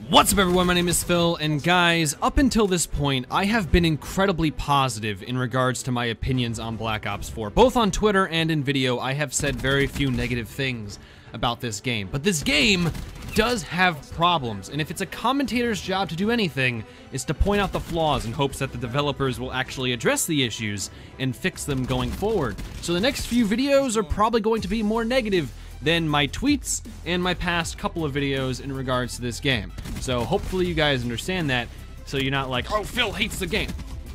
What's up everyone, my name is Phil, and guys, up until this point, I have been incredibly positive in regards to my opinions on Black Ops 4. Both on Twitter and in video, I have said very few negative things about this game. But this game does have problems, and if it's a commentator's job to do anything, it's to point out the flaws in hopes that the developers will actually address the issues and fix them going forward. So the next few videos are probably going to be more negative than my tweets and my past couple of videos in regards to this game. So hopefully you guys understand that, so you're not like, oh, Phil hates the game.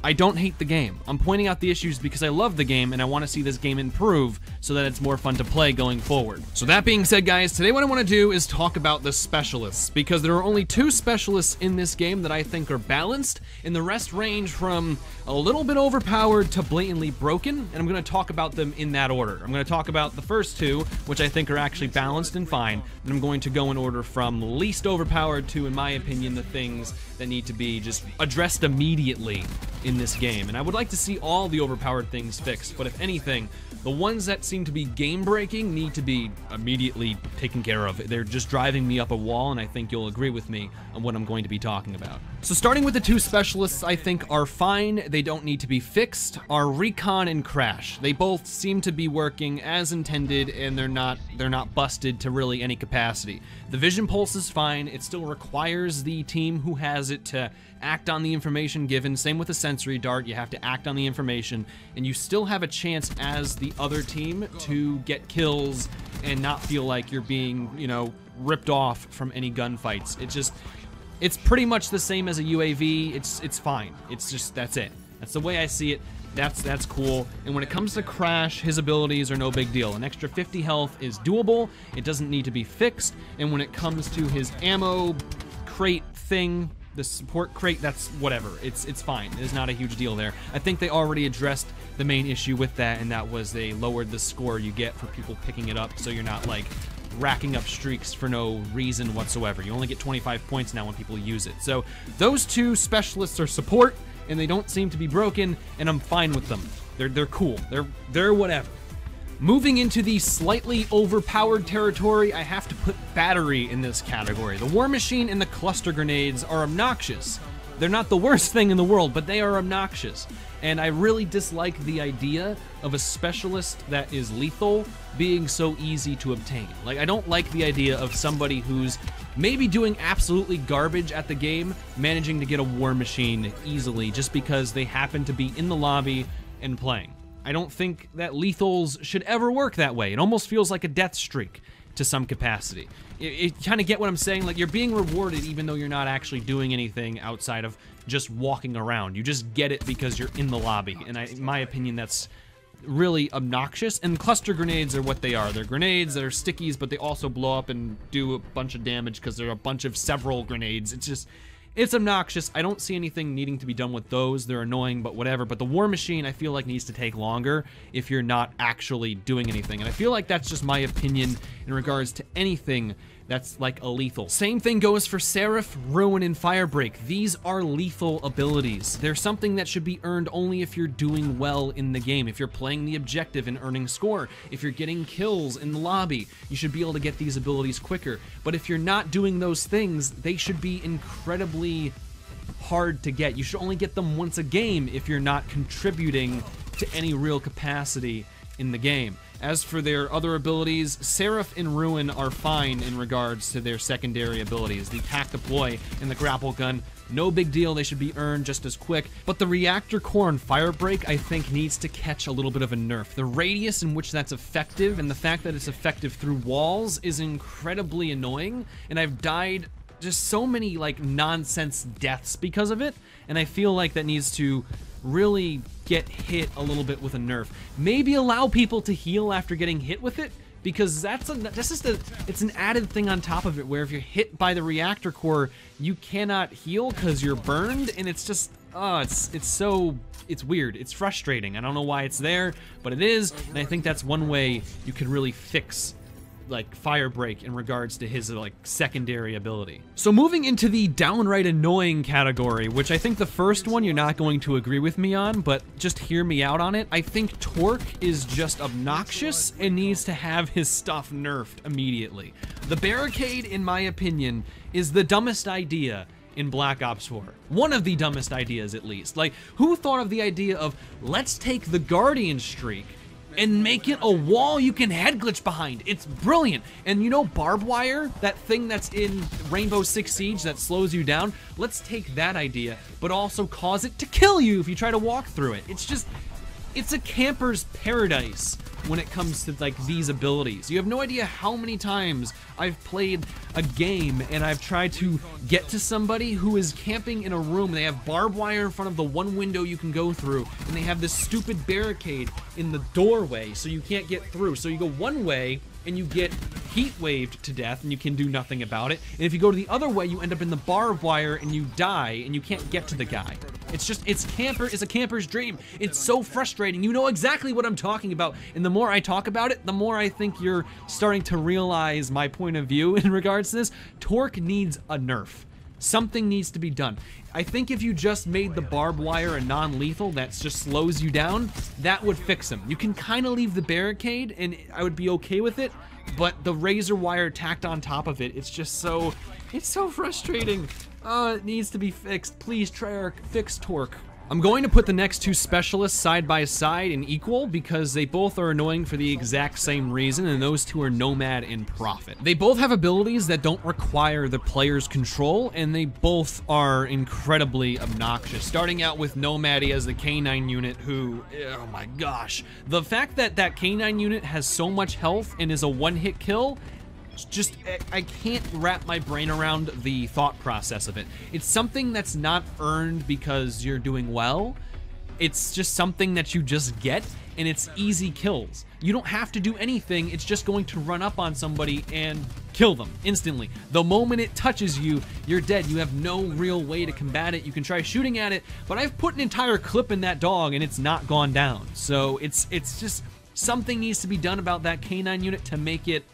I don't hate the game. I'm pointing out the issues because I love the game and I want to see this game improve so that it's more fun to play going forward. So that being said, guys, today what I want to do is talk about the specialists, because there are only 2 specialists in this game that I think are balanced, and the rest range from a little bit overpowered to blatantly broken, and I'm going to talk about them in that order. I'm going to talk about the first 2, which I think are actually balanced and fine, and I'm going to go in order from least overpowered to, in my opinion, the things that need to be just addressed immediately in this game. And I would like to see all the overpowered things fixed, but if anything, the ones that seem to be game-breaking need to be immediately taken care of. They're just driving me up a wall, and I think you'll agree with me on what I'm going to be talking about. So starting with the 2 specialists I think are fine, they don't need to be fixed, are Recon and Crash. They both seem to be working as intended, and they're not busted to really any capacity. The Vision Pulse is fine, it still requires the team who has it to act on the information given. Same with the sensory dart, you have to act on the information, and you still have a chance as the other team to get kills and not feel like you're being, you know, ripped off from any gunfights. It's pretty much the same as a UAV. It's fine. It's just, that's it. That's the way I see it. That's cool. And when it comes to Crash, his abilities are no big deal. An extra 50 health is doable. It doesn't need to be fixed. And when it comes to his ammo crate thing, the support crate, that's whatever. It's fine. There's not a huge deal there. I think they already addressed the main issue with that, and that was they lowered the score you get for people picking it up, so you're not like racking up streaks for no reason whatsoever. You only get 25 points now when people use it. So those 2 specialists are support, and they don't seem to be broken, and I'm fine with them. They're cool. They're whatever. Moving into the slightly overpowered territory, I have to put battery in this category. The War Machine and the cluster grenades are obnoxious. They're not the worst thing in the world, but they are obnoxious. And I really dislike the idea of a specialist that is lethal being so easy to obtain. Like, I don't like the idea of somebody who's maybe doing absolutely garbage at the game managing to get a War Machine easily just because they happen to be in the lobby and playing. I don't think that lethals should ever work that way. It almost feels like a death streak to some capacity. You kind of get what I'm saying? Like, you're being rewarded even though you're not actually doing anything outside of just walking around. You just get it because you're in the lobby. And in my opinion, that's really obnoxious. And cluster grenades are what they are. They're grenades that are stickies, but they also blow up and do a bunch of damage because they're a bunch of several grenades. It's obnoxious. I don't see anything needing to be done with those. They're annoying, but whatever. But the War Machine, I feel like, needs to take longer if you're not actually doing anything. And I feel like that's just my opinion in regards to anything that's like a lethal. Same thing goes for Seraph, Ruin, and Firebreak. These are lethal abilities. They're something that should be earned only if you're doing well in the game, if you're playing the objective and earning score, if you're getting kills in the lobby, you should be able to get these abilities quicker. But if you're not doing those things, they should be incredibly hard to get. You should only get them once a game if you're not contributing to any real capacity in the game. As for their other abilities, Seraph and Ruin are fine in regards to their secondary abilities. The Attack Deploy and the Grapple Gun, no big deal, they should be earned just as quick. But the Reactor Core and Firebreak, I think, needs to catch a little bit of a nerf. The radius in which that's effective and the fact that it's effective through walls is incredibly annoying, and I've died just so many like nonsense deaths because of it, and I feel like that needs to really get hit a little bit with a nerf. Maybe allow people to heal after getting hit with it, because it's an added thing on top of it, where if you're hit by the reactor core, you cannot heal because you're burned, and it's just, it's weird. It's frustrating. I don't know why it's there, but it is, and I think that's one way you could really fix like fire break in regards to his like secondary ability. So moving into the downright annoying category, which I think the first one you're not going to agree with me on, but just hear me out on it. I think Torque is just obnoxious and needs to have his stuff nerfed immediately. The barricade, in my opinion, is the dumbest idea in Black Ops 4. One of the dumbest ideas, at least. Like, who thought of the idea of, let's take the Guardian streak and make it a wall you can head glitch behind? It's brilliant. And you know barbed wire, that thing that's in Rainbow Six Siege that slows you down? Let's take that idea, but also cause it to kill you if you try to walk through it. It's just, it's a camper's paradise when it comes to like these abilities. You have no idea how many times I've played a game and I've tried to get to somebody who is camping in a room. They have barbed wire in front of the one window you can go through, and they have this stupid barricade in the doorway so you can't get through. So you go one way and you get heat waved to death and you can do nothing about it. And if you go to the other way, you end up in the barbed wire and you die and you can't get to the guy. It's just, it's a camper's dream. It's so frustrating. You know exactly what I'm talking about. And the more I talk about it, the more I think you're starting to realize my point of view in regards to this. Torque needs a nerf. Something needs to be done. I think if you just made the barbed wire a non-lethal that just slows you down, that would fix him. You can kind of leave the barricade and I would be okay with it, but the razor wire tacked on top of it, it's just so, it's so frustrating. Oh, it needs to be fixed. Please, Treyarch, fix Torque. I'm going to put the next two specialists side by side and equal because they both are annoying for the exact same reason, and those two are Nomad and Prophet. They both have abilities that don't require the player's control, and they both are incredibly obnoxious. Starting out with Nomad, he has the K9 unit who, oh my gosh. The fact that that K9 unit has so much health and is a one-hit kill, just, I can't wrap my brain around the thought process of it. It's something that's not earned because you're doing well. It's just something that you just get, and it's easy kills. You don't have to do anything, it's just going to run up on somebody and kill them instantly. The moment it touches you, you're dead. You have no real way to combat it. You can try shooting at it, but I've put an entire clip in that dog and it's not gone down. So it's just, something needs to be done about that K9 unit to make it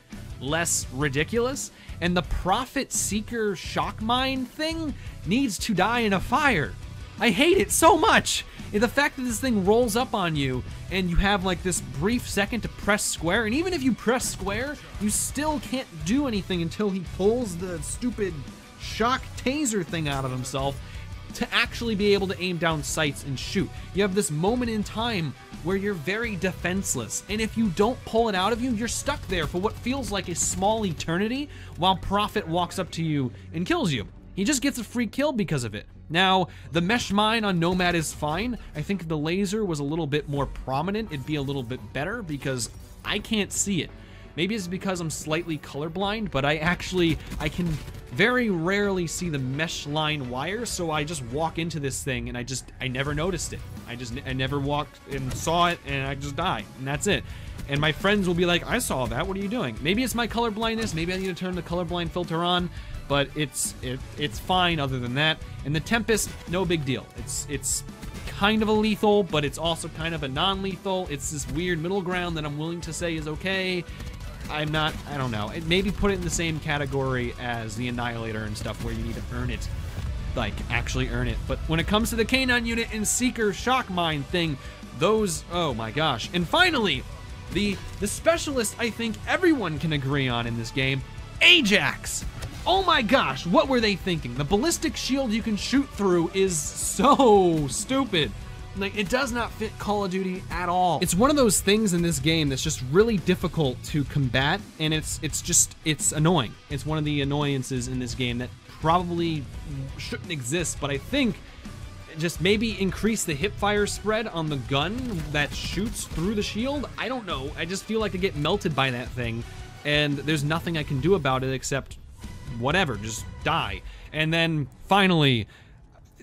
less ridiculous, and the Prophet Seeker shock mine thing needs to die in a fire. I hate it so much. And the fact that this thing rolls up on you and you have like this brief second to press square, and even if you press square, you still can't do anything until he pulls the stupid shock taser thing out of himself to actually be able to aim down sights and shoot. You have this moment in time where you're very defenseless, and if you don't pull it out of you, you're stuck there for what feels like a small eternity while Prophet walks up to you and kills you. He just gets a free kill because of it. Now, the mesh mine on Nomad is fine. I think if the laser was a little bit more prominent, it'd be a little bit better because I can't see it. Maybe it's because I'm slightly colorblind, but I can very rarely see the mesh line wire, so I just walk into this thing and I never noticed it. I never walked and saw it, and I just die, and that's it. And my friends will be like, I saw that, what are you doing? Maybe it's my color blindness, maybe I need to turn the colorblind filter on, but it's fine other than that. And the Tempest, no big deal. It's kind of a lethal, but it's also kind of a non-lethal. It's this weird middle ground that I'm willing to say is okay. I don't know. Maybe put it in the same category as the Annihilator and stuff where you need to earn it. Like, actually earn it. But when it comes to the K9 unit and Seeker shock mine thing, those, oh my gosh. And finally, the specialist I think everyone can agree on in this game, Ajax. Oh my gosh, what were they thinking? The ballistic shield you can shoot through is so stupid. Like, it does not fit Call of Duty at all. It's one of those things in this game that's just really difficult to combat, and it's annoying. It's one of the annoyances in this game that probably shouldn't exist, but I think just maybe increase the hipfire spread on the gun that shoots through the shield. I don't know. I just feel like I get melted by that thing, and there's nothing I can do about it except whatever, just die. And then finally,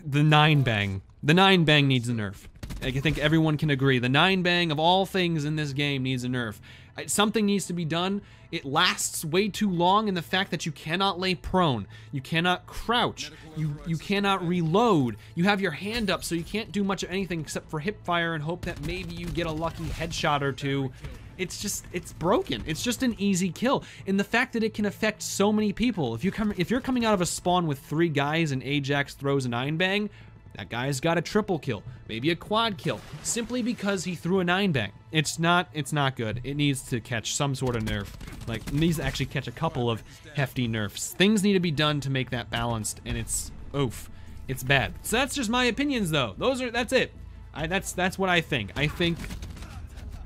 the 9-bang. The 9-bang needs a nerf. I think everyone can agree. The 9-bang of all things in this game needs a nerf. Something needs to be done. It lasts way too long, and the fact that you cannot lay prone, you cannot crouch, you cannot reload, you have your hand up so you can't do much of anything except for hip fire and hope that maybe you get a lucky headshot or two. it's broken. It's just an easy kill. And the fact that it can affect so many people. If you're coming out of a spawn with 3 guys and Ajax throws a 9-bang, that guy's got a triple kill, maybe a quad kill, simply because he threw a 9-bang. It's not good. It needs to catch some sort of nerf. Like, it needs to actually catch a couple of hefty nerfs. Things need to be done to make that balanced, and it's oof. It's bad. So that's just my opinions, though. That's it. That's what I think. I think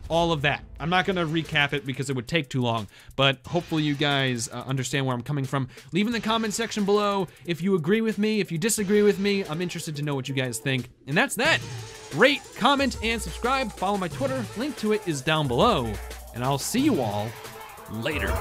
all of that. I'm not gonna recap it because it would take too long, but hopefully you guys understand where I'm coming from. Leave in the comment section below if you agree with me, if you disagree with me. I'm interested to know what you guys think. And that's that. Rate, comment, and subscribe. Follow my Twitter. Link to it is down below. And I'll see you all later.